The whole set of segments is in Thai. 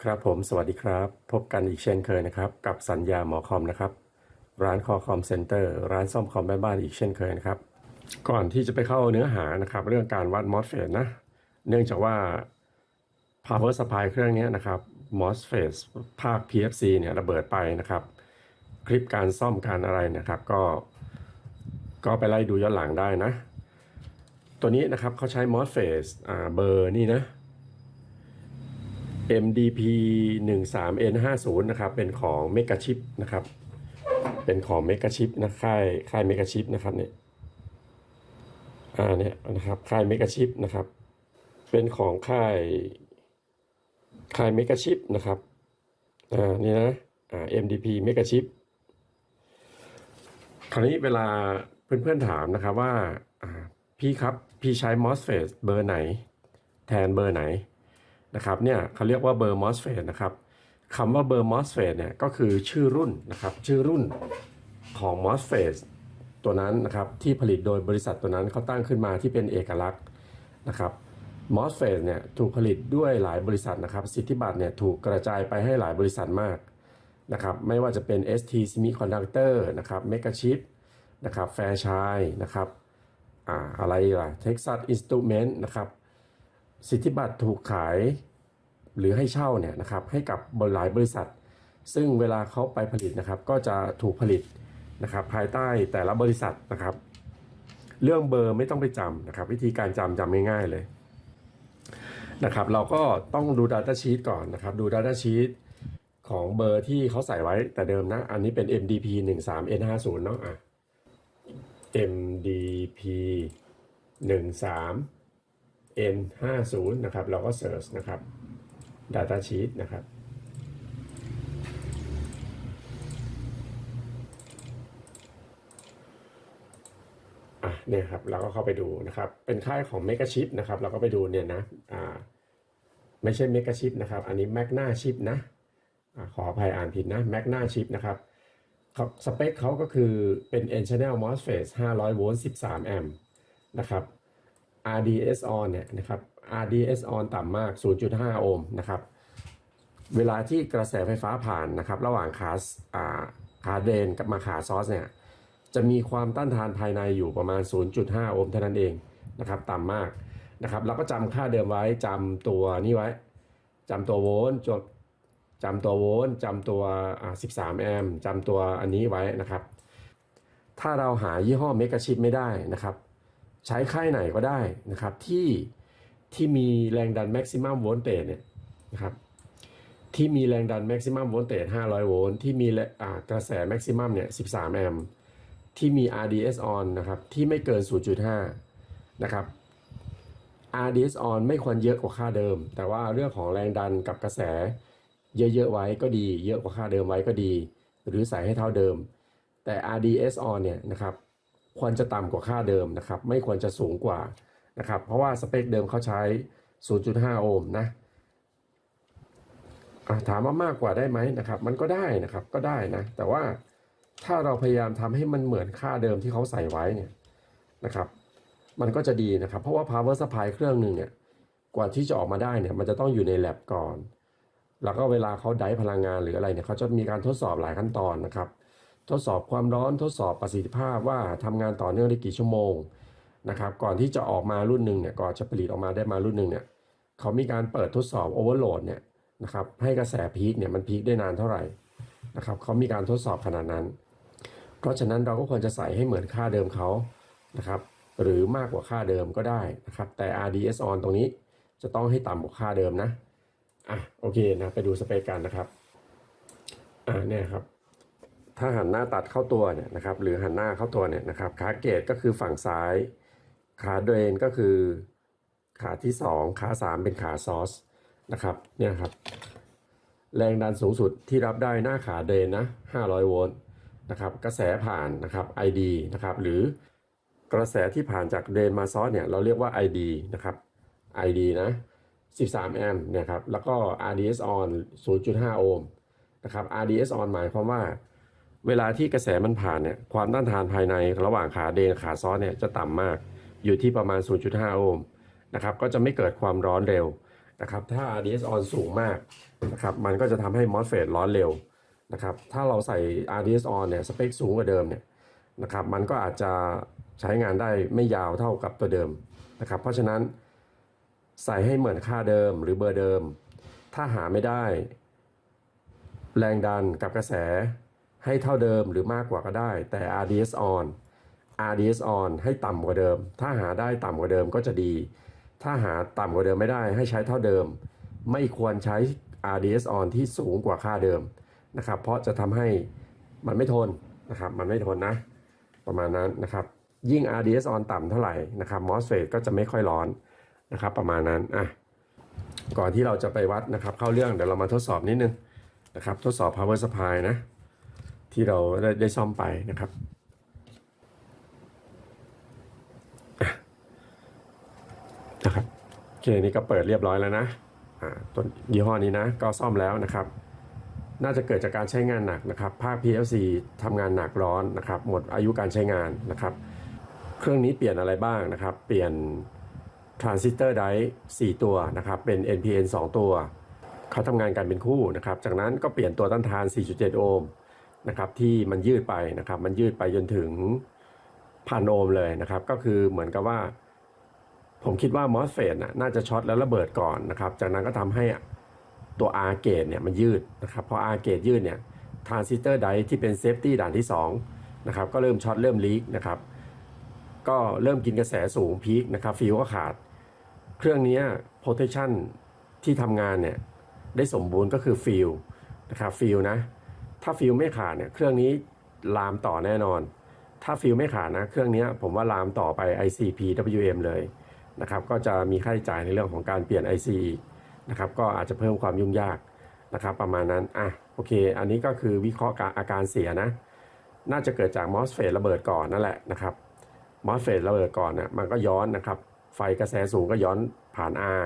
ครับผมสวัสดีครับพบกันอีกเช่นเคยนะครับกับสัญญาหมอคอมนะครับร้านคอคอมเซ็นเตอร์ร้านซ่อมคอมแม่บ้านอีกเช่นเคยนะครับก่อนที่จะไปเข้าเนื้อหานะครับเรื่องการวัดมอสเฟตนะเนื่องจากว่า power supply เครื่องนี้นะครับมอสเฟตภาค PFC เนี่ยระเบิดไปนะครับคลิปการซ่อมการอะไรนะครับก็ไปไล่ดูย้อนหลังได้นะตัวนี้นะครับเขาใช้มอสเฟตเบอร์นี่นะMDP 13N50นะครับเป็นของ Mega Chip นะครับเป็นของ Mega Chip นะค่าย Mega Chip นะครับเนี่ยนะครับค่าย Mega Chip นะครับเป็นของค่าย Mega Chip นะครับนี่นะMDP Mega Chip คราวนี้เวลาเพื่อนๆถามนะครับว่าพี่ครับพี่ใช้ MOSFET เบอร์ไหนแทนเบอร์ไหนนะครับเนี่ยเขาเรียกว่าเบอร์ MOSFET นะครับคำว่าเบอร์ MOSFET เนี่ยก็คือชื่อรุ่นนะครับชื่อรุ่นของ MOSFET ตัวนั้นนะครับที่ผลิตโดยบริษัทตัวนั้นเขาตั้งขึ้นมาที่เป็นเอกลักษณ์นะครับ MOSFET เนี่ยถูกผลิตด้วยหลายบริษัทนะครับสิทธิบัตรเนี่ยถูกกระจายไปให้หลายบริษัทมากนะครับไม่ว่าจะเป็น ST Semiconductor นะครับ Megachip นะครับแฟร์ชัยนะครับอะไรล่ะ Texas Instrument นะครับสิทธิบัตรถูกขายหรือให้เช่าเนี่ยนะครับให้กับหลายบริษัทซึ่งเวลาเขาไปผลิตนะครับก็จะถูกผลิตนะครับภายใต้แต่ละบริษัทนะครับเรื่องเบอร์ไม่ต้องไปจำนะครับวิธีการจำง่ายๆเลยนะครับเราก็ต้องดู Data Sheet ก่อนนะครับดู Data Sheet ของเบอร์ที่เขาใส่ไว้แต่เดิมนะอันนี้เป็น MDP 13N50เนาะMDP 13N50นะครับเราก็เสิร์ชนะครับ Data Sheet นะครับเนี่ยครับเราก็เข้าไปดูนะครับเป็นค่ายของ Mega Chip นะครับเราก็ไปดูเนี่ยนะไม่ใช่ Mega Chip นะครับอันนี้ Magna Chip นะขออภัยอ่านผิดนะ Magna Chip นะครับสเปคเขาก็คือเป็น N channel MOSFET 500 โวลต์ 13 แอมป์นะครับ RDS on เนี่ยนะครับ RDS on ต่ำมาก 0.5 โอห์มนะครับเวลาที่กระแสไฟฟ้าผ่านนะครับระหว่างขาเดรนกับมาขาซอสเนี่ยจะมีความต้านทานภายในอยู่ประมาณ 0.5 โอห์มเท่านั้นเองนะครับต่ำมากนะครับเราก็จำค่าเดิมไว้จำตัวนี้ไว้จำตัวโวลต์จำตัวโวลต์จำตัว13 แอมป์จำตัวอันนี้ไว้นะครับถ้าเราหายี่ห้อเมกะชิปไม่ได้นะครับใช้ค่ายไหนก็ได้นะครับที่มีแรงดัน maximum voltage เนี่ยนะครับที่มีแรงดัน maximum voltage 500 โวลต์ที่มีกระแส maximum เนี่ย13 แอมป์ที่มี RDS on นะครับที่ไม่เกิน 0.5 นะครับ RDS on ไม่ควรเยอะกว่าค่าเดิมแต่ว่าเรื่องของแรงดันกับกระแสเยอะๆไว้ก็ดีเยอะกว่าค่าเดิมไว้ก็ดีหรือใส่ให้เท่าเดิมแต่ RDS on เนี่ยนะครับควรจะต่ำกว่าค่าเดิมนะครับไม่ควรจะสูงกว่านะครับเพราะว่าสเปคเดิมเขาใช้ 0.5 โอห์มนะถามว่ามากกว่าได้ไหมนะครับมันก็ได้นะครับก็ได้นะแต่ว่าถ้าเราพยายามทำให้มันเหมือนค่าเดิมที่เขาใส่ไว้เนี่ยนะครับมันก็จะดีนะครับเพราะว่า power supply เครื่องหนึ่งเนี่ยกว่าที่จะออกมาได้เนี่ยมันจะต้องอยู่ใน lab ก่อนแล้วก็เวลาเขาได้พลังงานหรืออะไรเนี่ยเขาจะมีการทดสอบหลายขั้นตอนนะครับทดสอบความร้อนทดสอบประสิทธิภาพว่าทำงานต่อเนื่องได้กี่ชั่วโมงนะครับก่อนที่จะออกมารุ่นหนึ่งเนี่ยก่อนจะผลิตออกมาได้มารุ่นหนึ่งเนี่ยเขามีการเปิดทดสอบโอเวอร์โหลดเนี่ยนะครับให้กระแสพีคเนี่ยมันพีคได้นานเท่าไหร่นะครับเขามีการทดสอบขนาดนั้นเพราะฉะนั้นเราก็ควรจะใส่ให้เหมือนค่าเดิมเขานะครับหรือมากกว่าค่าเดิมก็ได้นะครับแต่ RDS on ตรงนี้จะต้องให้ต่ำกว่าค่าเดิมนะโอเคนะไปดูสเปคกันนะครับเนี่ยครับถ้าหันหน้าตัดเข้าตัวเนี่ยนะครับหรือหันหน้าเข้าตัวเนี่ยนะครับขาเกตก็คือฝั่งซ้ายขาเดรนก็คือขาที่2ขา3เป็นขาซอสนะครับเนี่ยครับแรงดันสูงสุดที่รับได้หน้าขาเดรนนะ500 โวลต์นะครับกระแสผ่านนะครับ ID นะครับหรือกระแสที่ผ่านจากเดรนมาซอสเนี่ยเราเรียกว่า ID นะครับ ID นะ13 แอมป์เนี่ยครับแล้วก็ RDS on 0.5 โอห์มนะครับ RDS on หมายความว่าเวลาที่กระแสมันผ่านเนี่ยความต้านทานภายในระหว่างขาเดรนขาซอสเนี่ยจะต่ำมากอยู่ที่ประมาณ 0.5 โอห์มนะครับก็จะไม่เกิดความร้อนเร็ว นะครับถ้า RDS on สูงมากนะครับมันก็จะทำให้ MOSFET ร้อนเร็วนะครับถ้าเราใส่ RDS on เนี่ยสเปคสูงกว่าเดิมเนี่ยนะครับมันก็อาจจะใช้งานได้ไม่ยาวเท่ากับตัวเดิมนะครับเพราะฉะนั้นใส่ให้เหมือนค่าเดิมหรือเบอร์เดิมถ้าหาไม่ได้แรงดันกับกระแสให้เท่าเดิมหรือมากกว่าก็ได้แต่ RDS on ให้ต่ำกว่าเดิมถ้าหาได้ต่ำกว่าเดิมก็จะดีถ้าหาต่ำกว่าเดิมไม่ได้ให้ใช้เท่าเดิมไม่ควรใช้ RDS on ที่สูงกว่าค่าเดิมนะครับเพราะจะทำให้มันไม่ทนนะครับมันไม่ทนนะประมาณนั้นนะครับยิ่ง RDS on ต่ำเท่าไหร่นะครับ MOSFET ก็จะไม่ค่อยร้อนนะครับประมาณนั้นก่อนที่เราจะไปวัดนะครับเข้าเรื่องเดี๋ยวเรามาทดสอบนิดนึงนะครับทดสอบ power supply นะที่เราได้ซ่อมไปนะครับนะครับโอเคนี่ก็เปิดเรียบร้อยแล้วนะตัวยี่ห้อนี้นะก็ซ่อมแล้วนะครับน่าจะเกิดจากการใช้งานหนักนะครับภาค PLC ทำงานหนักร้อนนะครับหมดอายุการใช้งานนะครับเครื่องนี้เปลี่ยนอะไรบ้างนะครับเปลี่ยนทรานซิสเตอร์ไดร์4ตัวนะครับเป็น NPN 2 ตัวเขาทำงานกันเป็นคู่นะครับจากนั้นก็เปลี่ยนตัวต้านทาน 4.7 โอห์มนะครับที่มันยืดไปนะครับมันยืดไปจนถึง1,000 โอห์มเลยนะครับก็คือเหมือนกับว่าผมคิดว่า MOSFET น่าจะช็อตแล้วระเบิดก่อนนะครับจากนั้นก็ทำให้ตัว R gate เนี่ยมันยืดนะครับพอ R gate ยืดเนี่ยทรานซิสเตอร์ไดร์ที่เป็นเซฟตี้ด่านที่2นะครับก็เริ่มช็อตเริ่มลีกนะครับก็เริ่มกินกระแสสูงพีคนะครับฟิวก็ขาดเครื่องนี้ protection ที่ทำงานเนี่ยได้สมบูรณ์ก็คือฟิวนะครับฟิวนะถ้าฟิวไม่ขาดเนี่ยเครื่องนี้ลามต่อแน่นอนถ้าฟิวไม่ขาดนะเครื่องนี้ผมว่าลามต่อไป IC PWM เลยนะครับก็จะมีค่าใช้จ่ายในเรื่องของการเปลี่ยน IC นะครับก็อาจจะเพิ่มความยุ่งยากนะครับประมาณนั้นโอเคอันนี้ก็คือวิเคราะห์อาการเสียนะน่าจะเกิดจาก MOSFET ระเบิดก่อนนั่นแหละนะครับ MOSFET ระเบิดก่อนนะมันก็ย้อนนะครับไฟกระแสสูงก็ย้อนผ่าน R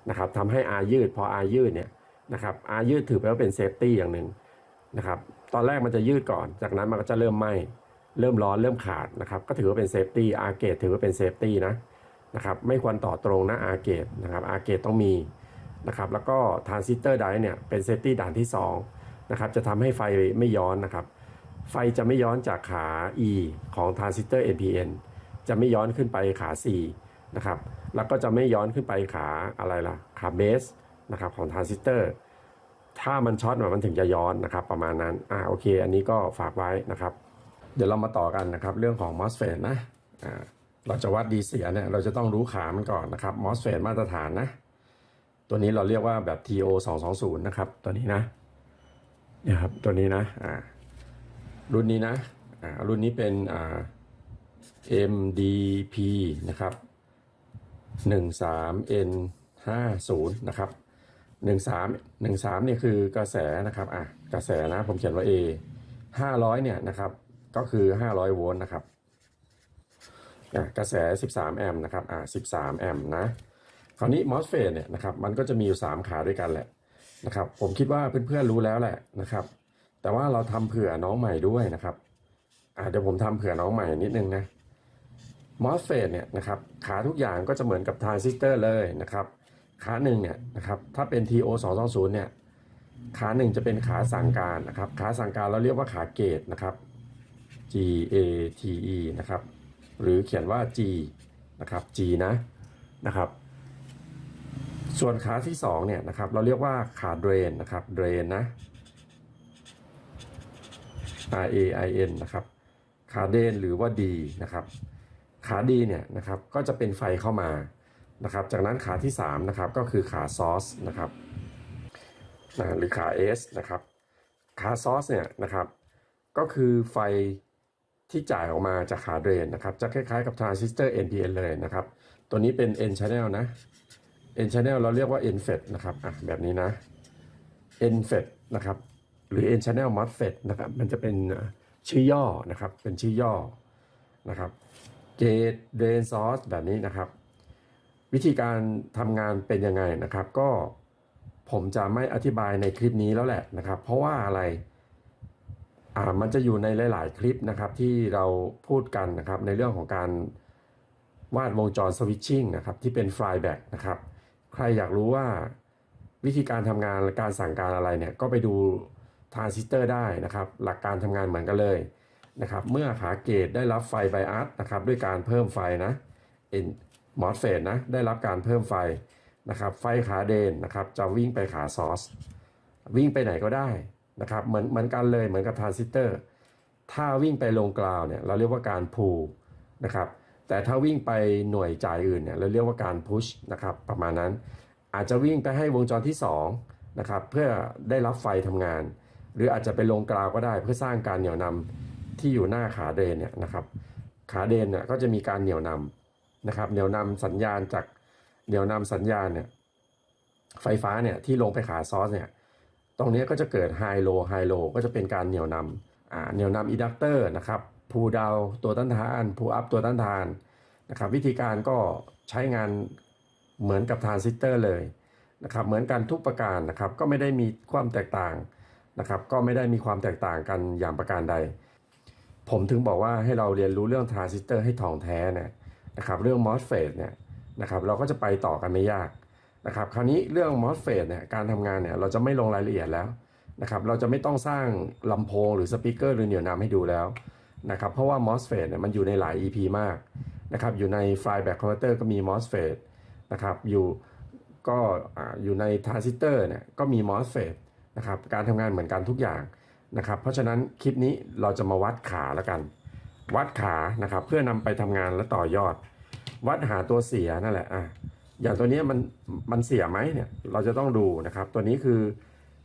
นะครับทำให้ R ยืดพอ R ยืดเนี่ยนะครับ R ยืดถือไปว่าเป็นเซฟตี้อย่างหนึ่งนะครับตอนแรกมันจะยืดก่อนจากนั้นมันก็จะเริ่มไหม้เริ่มร้อนเริ่มขาดนะครับก็ถือว่าเป็นเซฟตี้ R gate ถือว่าเป็นเซฟตี้นะครับไม่ควรต่อตรงนะ R gate นะครับ R gate ต้องมีนะครับแล้วก็ทรานซิสเตอร์ไดร์เนี่ยเป็นเซฟตี้ด่านที่2นะครับจะทำให้ไฟไม่ย้อนนะครับไฟจะไม่ย้อนจากขา E ของทรานซิสเตอร์ NPN จะไม่ย้อนขึ้นไปขา C นะครับแล้วก็จะไม่ย้อนขึ้นไปขาอะไรล่ะขาเบสนะครับของทรานซิสเตอร์ถ้ามันช็อตมันถึงจะย้อนนะครับประมาณนั้นโอเคอันนี้ก็ฝากไว้นะครับเดี๋ยวเรามาต่อกันนะครับเรื่องของ MOSFET นะเราจะวัดดีเสียเนี่ยเราจะต้องรู้ขามันก่อนนะครับ MOSFET มาตรฐานนะตัวนี้เราเรียกว่าแบบ TO 220นะครับตัวนี้นะเนี่ยครับตัวนี้นะรุ่นนี้นะรุ่นนี้เป็นMDP นะครับ 13N50 นะครับ13เนี่ยคือกระแสนะครับกระแสนะผมเขียนว่า A 500เนี่ยนะครับก็คือ500โวลต์นะครับกระแส13แอมป์นะครับ13แอมป์นะคราวนี้ MOSFET เนี่ยนะครับมันก็จะมีอยู่3ขาด้วยกันแหละนะครับผมคิดว่าเพื่อนๆรู้แล้วแหละนะครับแต่ว่าเราทำเผื่อน้องใหม่ด้วยนะครับเดี๋ยวผมทำเผื่อน้องใหม่นิดนึงนะ MOSFET เนี่ยนะครับขาทุกอย่างก็จะเหมือนกับทรานซิสเตอร์เลยนะครับขาหนึ่งเนี่ยนะครับถ้าเป็น TO 220เนี่ยขาหนึ่งจะเป็นขาสั่งการนะครับขาสั่งการเราเรียกว่าขาเกตนะครับ GATE นะครับหรือเขียนว่า G นะครับ G นะครับส่วนขาที่2เนี่ยนะครับเราเรียกว่าขาเดรนนะครับเดรนนะ RAIN นะครับขาเดรนหรือว่า D นะครับขาดีเนี่ยนะครับก็จะเป็นไฟเข้ามานะครับจากนั้นขาที่3นะครับก็คือขาซอสนะครับหรือขา S นะครับขาซอสเนี่ยนะครับก็คือไฟที่จ่ายออกมาจากขาเดรนนะครับจะคล้ายๆกับทรานซิสเตอร์ NPN เลยนะครับตัวนี้เป็น N channel นะ N channel เราเรียกว่า NFET นะครับแบบนี้นะ NFET นะครับหรือ N channel MOSFET นะครับมันจะเป็นชื่อย่อนะครับเป็นชื่อย่อนะครับ Gate Drain Source แบบนี้นะครับวิธีการทำงานเป็นยังไงนะครับก็ผมจะไม่อธิบายในคลิปนี้แล้วแหละนะครับเพราะว่าอะไรมันจะอยู่ในหลายๆคลิปนะครับที่เราพูดกันนะครับในเรื่องของการวาดวงจรสวิตชิ่งนะครับที่เป็น flyback นะครับ ใครอยากรู้ว่าวิธีการทำงานและการสั่งการอะไรเนี่ยก็ไปดูทรานซิสเตอร์ได้นะครับหลักการทำงานเหมือนกันเลยนะครับเมื่อขาเกตได้รับไฟไบอัสนะครับด้วยการเพิ่มไฟนะมอสเฟตนะได้รับการเพิ่มไฟนะครับไฟขาเดนนะครับจะวิ่งไปขาซอสวิ่งไปไหนก็ได้นะครับเหมือนกันเลยเหมือนกับทรานซิสเตอร์ถ้าวิ่งไปลงกราวเนี่ยเราเรียกว่าการพูลนะครับแต่ถ้าวิ่งไปหน่วยจ่ายอื่นเนี่ยเราเรียกว่าการพุชนะครับประมาณนั้นอาจจะวิ่งไปให้วงจรที่2นะครับเพื่อได้รับไฟทำงานหรืออาจจะไปลงกราวก็ได้เพื่อสร้างการเหนี่ยวนำที่อยู่หน้าขาเดนเนี่ยนะครับขาเดนเนี่ยก็จะมีการเหนี่ยวนำนะครับเหนี่ยวนำสัญญาณจากเหนี่ยวนำสัญญาณเนี่ยไฟฟ้าเนี่ยที่ลงไปขาซอสเนี่ยตรงนี้ก็จะเกิดไฮโลก็จะเป็นการเหนี่ยวนำเหนี่ยวนำอินดักเตอร์นะครับพูลดาวตัวต้านทานพูลอัพตัวต้านทานนะครับวิธีการก็ใช้งานเหมือนกับทรานซิสเตอร์เลยนะครับเหมือนกันทุกประการนะครับก็ไม่ได้มีความแตกต่างนะครับก็ไม่ได้มีความแตกต่างกันอย่างประการใดผมถึงบอกว่าให้เราเรียนรู้เรื่องทรานซิสเตอร์ให้ถ่องแท้นะครับเรื่อง MOSFET เนี่ยนะครับเราก็จะไปต่อกันไม่ยากนะครับคราวนี้เรื่อง MOSFET เนี่ยการทำงานเนี่ยเราจะไม่ลงรายละเอียดแล้วนะครับเราจะไม่ต้องสร้างลำโพงหรือสปีกเกอร์หรือเหนี่ยวนำให้ดูแล้วนะครับเพราะว่า MOSFET เนี่ยมันอยู่ในหลาย EP มากนะครับอยู่ใน Flyback Converter ก็มี MOSFET นะครับอยู่ในทรานซิสเตอร์เนี่ยก็มี MOSFET นะครับการทำงานเหมือนกันทุกอย่างนะครับเพราะฉะนั้นคลิปนี้เราจะมาวัดขาแล้วกันวัดขานะครับเพื่อนำไปทำงานและต่อยอดวัดหาตัวเสียนั่นแหละอย่างตัวนี้มันเสียไหมเนี่ยเราจะต้องดูนะครับตัวนี้คือ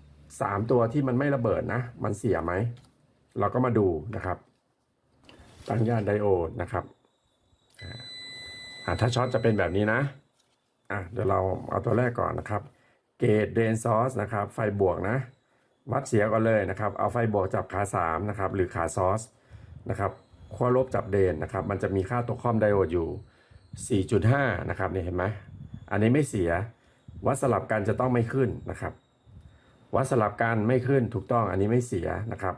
3ตัวที่มันไม่ระเบิดนะมันเสียไหมเราก็มาดูนะครับตั้งย่านไดโอดนะครับถ้าช็อตจะเป็นแบบนี้นะเดี๋ยวเราเอาตัวแรกก่อนนะครับเกตเดนซอสนะครับไฟบวกนะวัดเสียก่อนเลยนะครับเอาไฟบวกจับขา3นะครับหรือขาซอสนะครับขั้วลบจับเดนนะครับมันจะมีค่าตัวค่อมไดโอดอยู่ 4.5 นะครับนี่เห็นไหมอันนี้ไม่เสียวัดสลับกันจะต้องไม่ขึ้นนะครับวัดสลับกันไม่ขึ้นถูกต้องอันนี้ไม่เสียนะครับ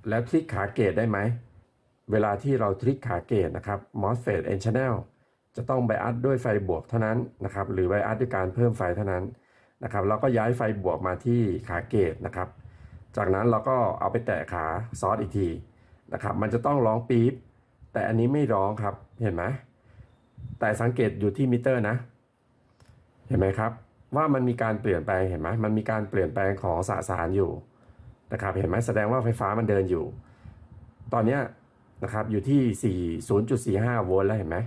แล้วทริกขาเกตได้ไหมเวลาที่เราทริกขาเกตนะครับ MOSFET N channel จะต้องไบอัสด้วยไฟบวกเท่านั้นนะครับหรือไบอัสด้วยการเพิ่มไฟเท่านั้นนะครับเราก็ย้ายไฟบวกมาที่ขาเกตนะครับจากนั้นเราก็เอาไปแตะขาซอสอีกทีนะครับมันจะต้องร้องปี๊บแต่อันนี้ไม่ร้องครับเห็นไหมแต่สังเกตอยู่ที่มิเตอร์นะเห็นไหมครับว่ามันมีการเปลี่ยนแปลงเห็นไหมมันมีการเปลี่ยนแปลงของสสารอยู่นะครับเห็นไหมแสดงว่าไฟฟ้ามันเดินอยู่ตอนนี้นะครับอยู่ที่ 0.45 โวลต์แล้วเห็นไหม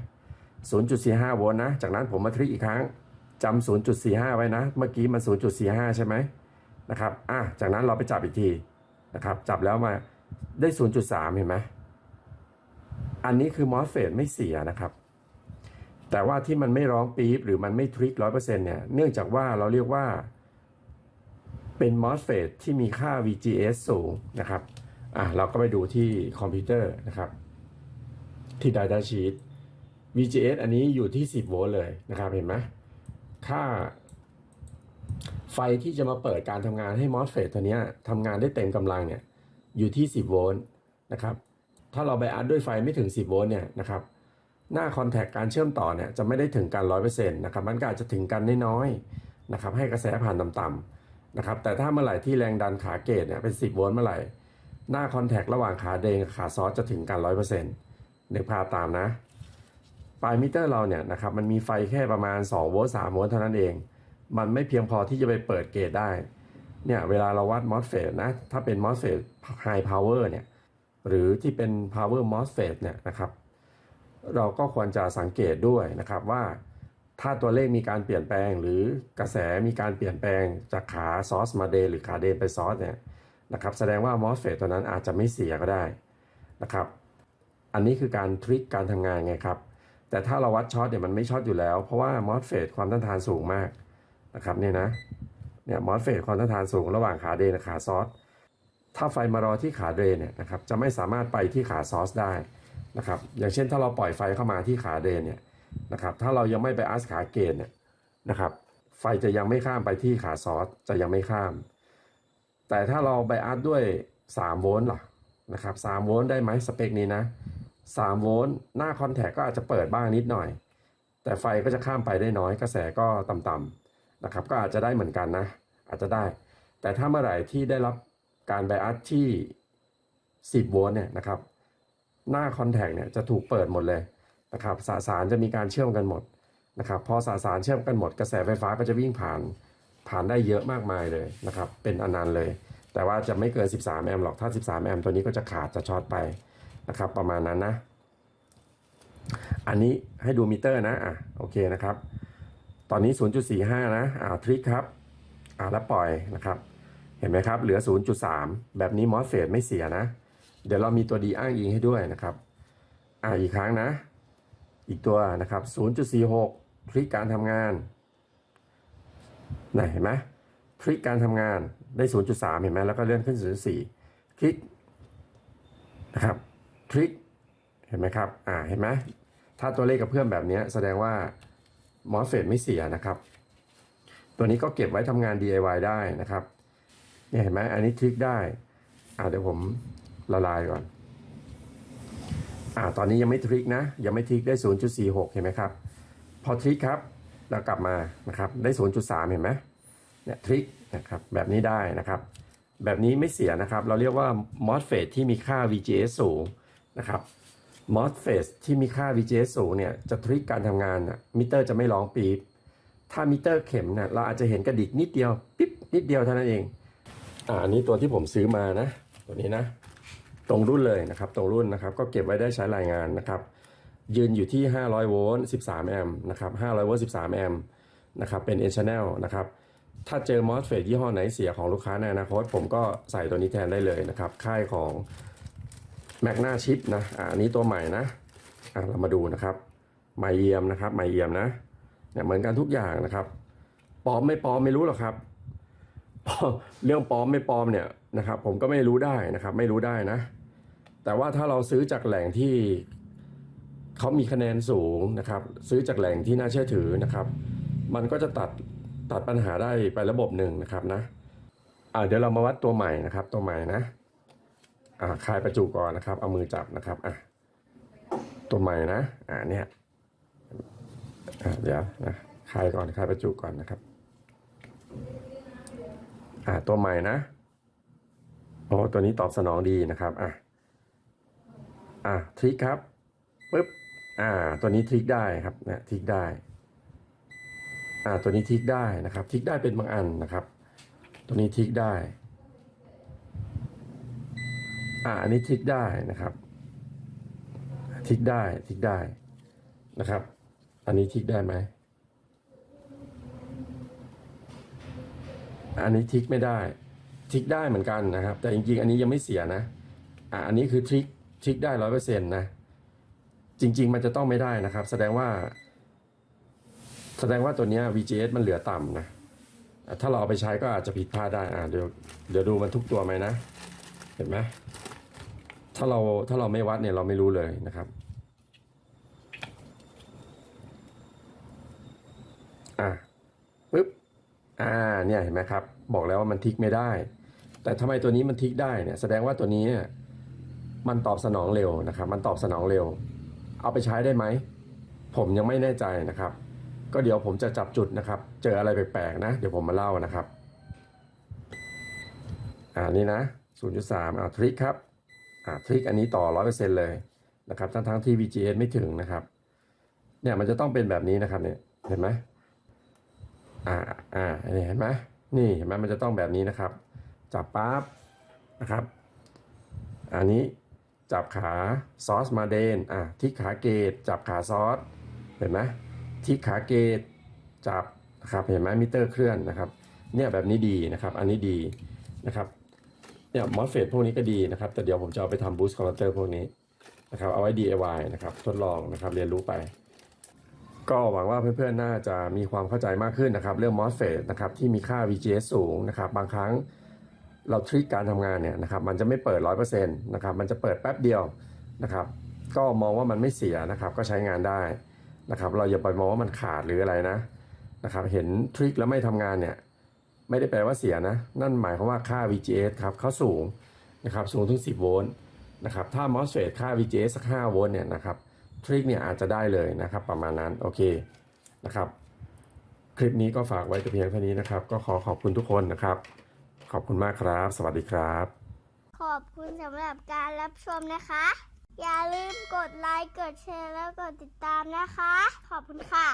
0.45 โวลต์นะจากนั้นผมมาทริกอีกครั้งจำ 0.45 ไว้นะเมื่อกี้มัน 0.45 ใช่ไหมนะครับจากนั้นเราไปจับอีกทีนะครับจับแล้วมาได้ 0.3 เห็นไหมอันนี้คือ MOSFET ไม่เสียนะครับแต่ว่าที่มันไม่ร้องปี๊บหรือมันไม่ทริก 100% เนี่ยเนื่องจากว่าเราเรียกว่าเป็น MOSFET ที่มีค่า VGS สูงนะครับเราก็ไปดูที่คอมพิวเตอร์นะครับที่ Data Sheet VGS อันนี้อยู่ที่10โวลต์เลยนะครับเห็นไหมค่าไฟที่จะมาเปิดการทำงานให้ MOSFET ตัวนี้ทำงานได้เต็มกำลังเนี่ยอยู่ที่10โวลต์นะครับถ้าเราไบอัสด้วยไฟไม่ถึง10โวลต์เนี่ยนะครับหน้าคอนแทคการเชื่อมต่อเนี่ยจะไม่ได้ถึงกัน 100% นะครับมันก็อาจจะถึงกันน้อยๆนะครับให้กระแสผ่านต่ำๆนะครับแต่ถ้าเมื่อไหร่ที่แรงดันขาเกตเนี่ยเป็น10โวลต์เมื่อไหร่หน้าคอนแทคระหว่างขาเดนกับขาซอสจะถึงกัน 100% นึกภาพตามนะปลายมิเตอร์เราเนี่ยนะครับมันมีไฟแค่ประมาณ2โวลต์3โวลต์เท่านั้นเองมันไม่เพียงพอที่จะไปเปิดเกตได้เนี่ยเวลาเราวัด MOSFET นะถ้าเป็น MOSFET High Power เนี่ยหรือที่เป็น Power MOSFET เนี่ยนะครับเราก็ควรจะสังเกตด้วยนะครับว่าถ้าตัวเลขมีการเปลี่ยนแปลงหรือกระแสมีการเปลี่ยนแปลงจากขาซอสมาเดนหรือขาเดนไปซอสเนี่ยนะครับแสดงว่า MOSFET ตัวนั้นอาจจะไม่เสียก็ได้นะครับอันนี้คือการทริคการทำงานไงครับแต่ถ้าเราวัดช็อตเนี่ยมันไม่ช็อตอยู่แล้วเพราะว่า MOSFET ความต้านทานสูงมากนะครับเนี่ยMOSFET ความต้านทานสูงระหว่างขาเดนกับขาซอสถ้าไฟมารอที่ขาเดนเนี่ยนะครับจะไม่สามารถไปที่ขาซอสได้นะครับอย่างเช่นถ้าเราปล่อยไฟเข้ามาที่ขาเดนเนี่ยนะครับถ้าเรายังไม่ไปอัสขาเกตเนี่ยนะครับไฟจะยังไม่ข้ามไปที่ขาซอสจะยังไม่ข้ามแต่ถ้าเราไบอัสด้วย3โวลต์ล่ะนะครับ3โวลต์ได้ไหมสเปคนี้นะ3โวลต์หน้าคอนแทคก็อาจจะเปิดบ้างนิดหน่อยแต่ไฟก็จะข้ามไปได้น้อยกระแสก็ต่ำ นะครับก็อาจจะได้เหมือนกันนะอาจจะได้แต่ถ้าเมื่อไหร่ที่ได้รับการไบอัสที่10โวลต์เนี่ยนะครับหน้าคอนแทคเนี่ยจะถูกเปิดหมดเลยนะครับสสารจะมีการเชื่อมกันหมดนะครับพอสสารเชื่อมกันหมดกระแสไฟฟ้าก็จะวิ่งผ่านได้เยอะมากมายเลยนะครับเป็นอนันต์เลยแต่ว่าจะไม่เกิน13แอมป์หรอกถ้า13แอมป์ตัวนี้ก็จะขาดจะช็อตไปนะครับประมาณนั้นนะอันนี้ให้ดูมิเตอร์นะโอเคนะครับตอนนี้ 0.45 นะทริกครับแล้วปล่อยนะครับเห็นไหมครับเหลือ 0.3 แบบนี้มอสเฟตไม่เสียนะเดี๋ยวเรามีตัวดีอ้างอิงให้ด้วยนะครับอีกครั้งนะอีกตัวนะครับ 0.46 ทริกการทำงานไหนเห็นไหมทริกการทำงานได้ 0.3 เห็นไหมแล้วก็เลื่อนขึ้น 0.4 คลิกนะครับทริกเห็นไหมครับเห็นไหมถ้าตัวเลขกับเพื่อนแบบนี้แสดงว่ามอสเฟตไม่เสียนะครับตัวนี้ก็เก็บไว้ทำงาน DIY ได้นะครับเนี่ยเห็นไหมอันนี้ทริกได้เดี๋ยวผมละลายก่อนตอนนี้ยังไม่ทริกนะยังไม่ทริกได้ 0.46 เห็นไหมครับพอทริกครับเรากลับมานะครับได้ 0.3 เห็นไหมเนี่ยทริกนะครับแบบนี้ได้นะครับแบบนี้ไม่เสียนะครับเราเรียกว่า MOSFET ที่มีค่า VGS สูงนะครับ MOSFET ที่มีค่า VGS สูงเนี่ยจะทริกการทำงานมิเตอร์จะไม่ร้องปี๊บถ้ามิเตอร์เข็มเนี่ยเราอาจจะเห็นกระดิกนิดเดียวปิ๊บนิดเดียวเท่านั้นเองอันนี้ตัวที่ผมซื้อมานะตัวนี้นะตรงรุ่นเลยนะครับตรงรุ่นนะครับก็เก็บไว้ได้ใช้รายงานนะครับยืนอยู่ที่500โวลต์13แอมป์นะครับ500โวลต์13แอมป์นะครับเป็น N channel นะครับถ้าเจอ MOSFET ยี่ห้อไหนเสียของลูกค้าในอนาคตผมก็ใส่ตัวนี้แทนได้เลยนะครับค่ายของ Magna Chip นะอันนี้ตัวใหม่นะเรามาดูนะครับไมเอียมนะครับไมเอียมนะเนี่ยเหมือนกันทุกอย่างนะครับปลอมไม่ปลอมไม่รู้หรอกครับเรื่องปลอมไม่ปลอมเนี่ยนะครับผมก็ไม่รู้ได้นะครับไม่รู้ได้นะแต่ว่าถ้าเราซื้อจากแหล่งที่เขามีคะแนนสูงนะครับซื้อจากแหล่งที่น่าเชื่อถือนะครับมันก็จะตัดปัญหาได้ไประบบหนึ่งนะครับนะเดี๋ยวเรามาวัดตัวใหม่นะครับตัวใหม่นะคลายประจุก่อนนะครับเอามือจับนะครับตัวใหม่นะเนี่ยเดี๋ยวนะคลายก่อนคลายประจุก่อนนะครับตัวใหม่นะตัวนี้ตอบสนองดีนะครับทริกครับปึ๊บตัวนี้ทริกได้ครับนะทริกได้ตัวนี้ทริกได้นะครับทริกได้เป็นบางอันนะครับตัวนี้ทริกได้อันนี้ทริกได้นะครับทริกได้นะครับอันนี้ทริกได้ไหมอันนี้ทริกไม่ได้ทริกได้เหมือนกันนะครับแต่จริงๆอันนี้ยังไม่เสียนะอันนี้คือทริกได้ 100% นะจริงๆมันจะต้องไม่ได้นะครับแสดงว่าตัวนี้ VGS มันเหลือต่ำนะถ้าเราเอาไปใช้ก็อาจจะผิดพลาดได้เดี๋ยวดูมันทุกตัวไหมนะเห็นไหมถ้าเราไม่วัดเนี่ยเราไม่รู้เลยนะครับปึ๊บเนี่ยเห็นไหมครับบอกแล้วว่ามันทิกไม่ได้แต่ทำไมตัวนี้มันทิกได้เนี่ยแสดงว่าตัวนี้มันตอบสนองเร็วนะครับมันตอบสนองเร็วเอาไปใช้ได้ไหมผมยังไม่แน่ใจนะครับก็เดี๋ยวผมจะจับจุดนะครับเจออะไรแปลกๆนะเดี๋ยวผมมาเล่านะครับนี่นะ 0.3 ทริกครับทริกอันนี้ต่อ 100% เลยนะครับทั้งที่ VGS ไม่ถึงนะครับเนี่ยมันจะต้องเป็นแบบนี้นะครับเนี่ยเห็นไหมนี่เห็นไหมนี่เห็นไหมมันจะต้องแบบนี้นะครับจับปั๊บนะครับอันนี้จับขาซอสมาเดนที่ขาเกตจับขาซอสเห็นไหมที่ขาเกตจับนะครับเห็นไหมมิเตอร์เคลื่อนนะครับเนี่ยแบบนี้ดีนะครับอันนี้ดีนะครับเนี่ยมอสเฟตพวกนี้ก็ดีนะครับแต่เดี๋ยวผมจะเอาไปทำบูสต์คอนเวอร์เตอร์พวกนี้นะครับเอาไว้ DIY นะครับทดลองนะครับเรียนรู้ไปก็หวังว่าเพื่อนๆน่าจะมีความเข้าใจมากขึ้นนะครับเรื่อง MOSFET นะครับที่มีค่า VGS สูงนะครับบางครั้งเราทริกการทำงานเนี่ยนะครับมันจะไม่เปิด 100% นะครับมันจะเปิดแป๊บเดียวนะครับก็มองว่ามันไม่เสียนะครับก็ใช้งานได้นะครับเราอย่าไปมองว่ามันขาดหรืออะไรนะครับเห็นทริกแล้วไม่ทำงานเนี่ยไม่ได้แปลว่าเสียนะนั่นหมายความว่าค่า VGS ครับเขาสูงนะครับสูงถึง10โวลต์นะครับถ้า MOSFET ค่า VGS สัก5โวลต์เนี่ยนะครับทริกเนี่ยอาจจะได้เลยนะครับประมาณนั้นโอเคนะครับ คลิปนี้ก็ฝากไว้แต่เพียงเท่านี้นะครับก็ขอบคุณทุกคนนะครับขอบคุณมากครับสวัสดีครับขอบคุณสำหรับการรับชมนะคะ อย่าลืมกดไลค์ กดแชร์ แล้วกดติดตามนะคะ ขอบคุณค่ะ